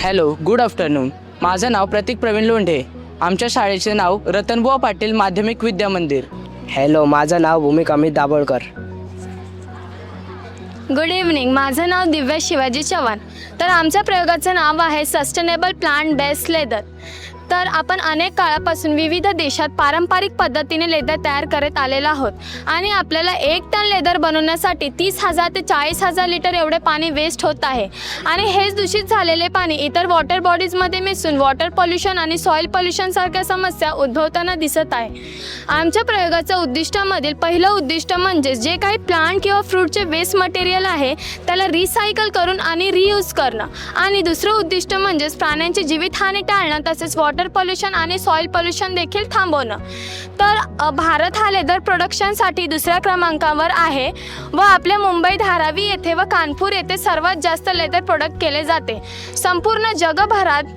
Hello, good afternoon. माझं नाव प्रतीक प्रवीण लोंढे. आमच्या शाळेचे नाव रतनबुवा पाटील माध्यमिक विद्या मंदिर. हॅलो, माझं नाव भूमिका अमित दाभोळकर. Good evening. माझं नाव दिव्या शिवाजी चव्हाण. तर आमच्या प्रयोगाचं नाव आहे सस्टेनेबल प्लांट बेस्ड लेदर. तर आपण अनेक काळापासून विविध देशात पारंपरिक पद्धतीने लेदर तयार करत आलेलो आहोत आणि आपल्याला 1 टन लेदर बनवण्यासाठी 30,000 ते 40,000 लिटर एवढे पाणी वेस्ट होत आहे आणि हेच दूषित झालेले पाणी इतर वॉटर बॉडीजमध्ये मिसळून वॉटर पॉल्युशन आणि सॉईल पॉल्युशनसारख्या समस्या उद्भवताना दिसत आहे. आमच्या प्रयोगाचं उद्दिष्टामधील पहिलं उद्दिष्ट म्हणजे जे काही प्लांट किंवा फ्रूटचे वेस्ट मटेरियल आहे त्याला रिसायकल करून आणि रियूज करणं आणि दुसरं उद्दिष्ट म्हणजेच प्राण्यांची जीवितहानी टाळणं तसेच वॉटर पॉल्युशन आणि सॉईल पॉल्युशन देखील थांबवणं. तर भारत हा लेदर प्रोडक्शनसाठी दुसऱ्या क्रमांकावर आहे व आपल्या मुंबई, धारावी येथे व कानपूर येथे सर्वात जास्त लेदर प्रोडक्ट केले जाते. संपूर्ण जगभरात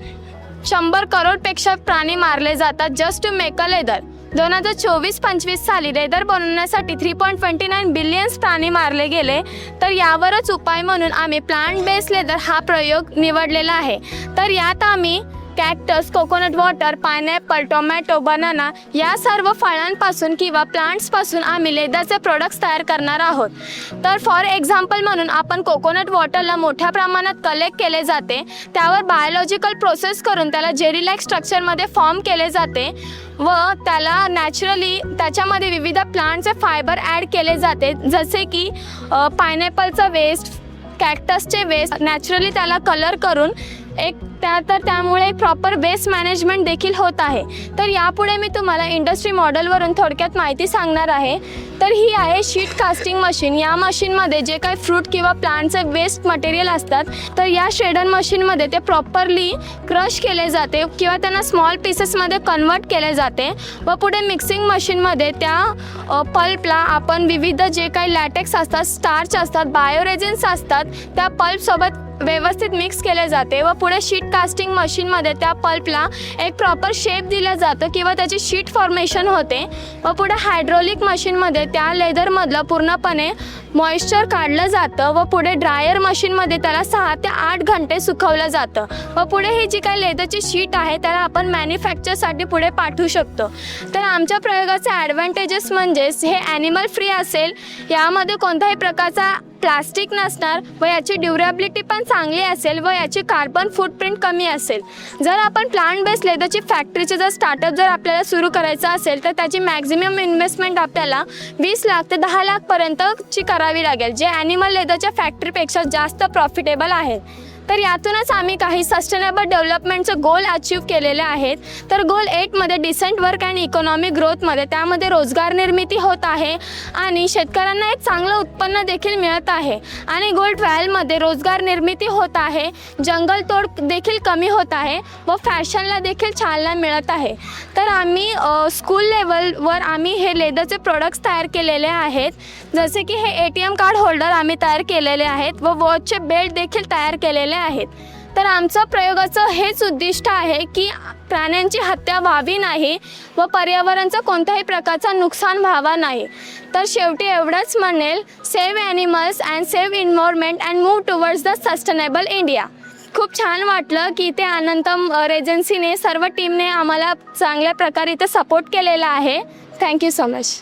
100 करोडपेक्षा प्राणी मारले जातात just to make a leather. 2024-25 साली लेदर बनवण्यासाठी 3.29 बिलियन्स प्राणी मारले गेले. तर यावरच उपाय म्हणून आम्ही प्लांट बेस्ड लेदर हा प्रयोग निवडलेला आहे. तर यात आम्ही cactus, coconut water, pineapple, tomato, banana या सर्व फळांपासून किंवा प्लांट्सपासून आम्ही लेदरचे प्रोडक्ट्स तयार करणार आहोत. तर फॉर एक्झाम्पल म्हणून आपण कोकोनट वॉटरला मोठ्या प्रमाणात कलेक्ट केले जाते, त्यावर बायोलॉजिकल प्रोसेस करून त्याला जेली लाईक स्ट्रक्चरमध्ये फॉर्म केले जाते व त्याला नॅचरली त्याच्यामध्ये विविध प्लांटचे फायबर ॲड केले जाते जसे की पायनॅपलचं वेस्ट, कॅक्टसचे वेस्ट नॅचरली त्याला कलर करून त्यामुळे एक प्रॉपर वेस्ट मॅनेजमेंट देखील होत आहे. तर यापुढे मी तुम्हाला इंडस्ट्री मॉडेलवरून थोडक्यात माहिती सांगणार आहे. तर ही आहे शीट कास्टिंग मशीन. या मशीनमध्ये जे काही फ्रूट किंवा प्लांटचे वेस्ट मटेरियल असतात तर या श्रेडर मशीनमध्ये ते प्रॉपरली क्रश केले जाते किंवा त्यांना स्मॉल पीसेसमध्ये कन्वर्ट केले जाते व पुढे मिक्सिंग मशीनमध्ये त्या पल्पला आपण विविध जे काही लॅटेक्स असतात, स्टार्च असतात, बायोरेजिन्स असतात त्या पल्पसोबत व्यवस्थित मिक्स केले जाते व पुढे शीट कास्टिंग मशीनमध्ये त्या पल्पला एक प्रॉपर शेप दिला जातं किंवा त्याची शीट फॉर्मेशन होते व पुढे हायड्रोलिक मशीनमध्ये त्या लेदरमधलं पूर्णपणे मॉइश्चर काढलं जातं व पुढे ड्रायर मशीनमध्ये त्याला 6 ते 8 घंटे सुकवलं जातं व पुढे ही जी काही लेदरची शीट आहे त्याला आपण मॅन्युफॅक्चरसाठी पुढे पाठवू शकतो. तर आमच्या प्रयोगाचे ॲडव्हान्टेजेस म्हणजेच हे ॲनिमल फ्री असेल, यामध्ये कोणत्याही प्रकारचा प्लास्टिक नसणार व याची ड्युरेबिलिटी पण चांगली असेल व याची कार्बन फूटप्रिंट कमी असेल. जर आपण प्लांट बेस्ड लेदरची फॅक्टरीचे स्टार्टअप आपल्याला सुरू करायचं असेल तर त्याची मॅक्झिमम इन्व्हेस्टमेंट आपल्याला 20 लाख ते 10 लाखपर्यंतची करावी लागेल, जे ॲनिमल लेदरच्या फॅक्टरीपेक्षा जास्त प्रॉफिटेबल आहे. तर यातूनच आम्ही काही सस्टेनेबल डेव्हलपमेंटचे गोल अचीव केलेले आहेत. तर गोल 8मध्ये डिसेंट वर्क अँड इकॉनॉमिक ग्रोथमध्ये त्यामध्ये रोजगार निर्मिती होत आहे आणि शेतकऱ्यांना एक चांगलं उत्पन्न देखील मिळत आहे आणि गोल 12मध्ये रोजगार निर्मिती होत आहे, जंगलतोड देखील कमी होत आहे व फॅशनला देखील चालना मिळत आहे. तर आम्ही स्कूल लेवलवर आम्ही हे लेदरचे प्रोडक्ट्स तयार केलेले आहेत, जसे की हे ATM कार्ड होल्डर आम्ही तयार केलेले आहेत व वॉचचे बेल्ट देखील तयार केलेले आहेत. तर आमचं प्रयोगाचं हेच उद्दिष्ट आहे की प्राण्यांची हत्या व्हावी नाही व पर्यावरणाचं कोणत्याही प्रकारचं नुकसान व्हावा नाही. तर शेवटी एवढंच म्हणेल, save animals and save environment and move towards the sustainable India. खूप छान वाटलं की इथे अनंतम रेजन्सीने सर्व टीमने आम्हाला चांगल्या प्रकारे इथे सपोर्ट केलेला आहे. Thank you so much.